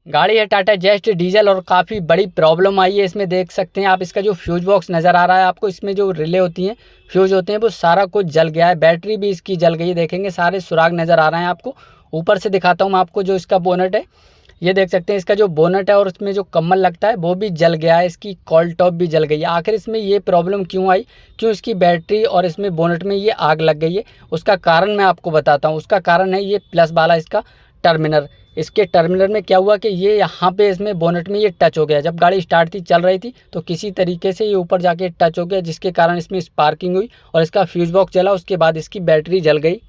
गाड़ी है टाटा जेस्ट डीजल और काफ़ी बड़ी प्रॉब्लम आई है इसमें। देख सकते हैं आप, इसका जो फ्यूज बॉक्स नज़र आ रहा है आपको, इसमें जो रिले होती हैं, फ्यूज होते हैं, वो सारा कुछ जल गया है। बैटरी भी इसकी जल गई है, देखेंगे सारे सुराग नज़र आ रहे हैं आपको। ऊपर से दिखाता हूँ मैं आपको, जो इसका बोनट है, ये देख सकते हैं इसका जो बोनट है और उसमें जो कम्बल लगता है वो भी जल गया है, इसकी कॉल टॉप भी जल गई है। आखिर इसमें ये प्रॉब्लम क्यों आई, क्यों इसकी बैटरी और इसमें बोनट में ये आग लग गई है, उसका कारण मैं आपको बताता हूँ। उसका कारण है ये प्लस वाला इसका टर्मिनल। इसके टर्मिनल में क्या हुआ कि ये यहाँ पे इसमें बोनट में ये टच हो गया। जब गाड़ी स्टार्ट थी, चल रही थी, तो किसी तरीके से ये ऊपर जाके टच हो गया, जिसके कारण इसमें स्पार्किंग हुई और इसका फ्यूज बॉक्स जला। उसके बाद इसकी बैटरी जल गई।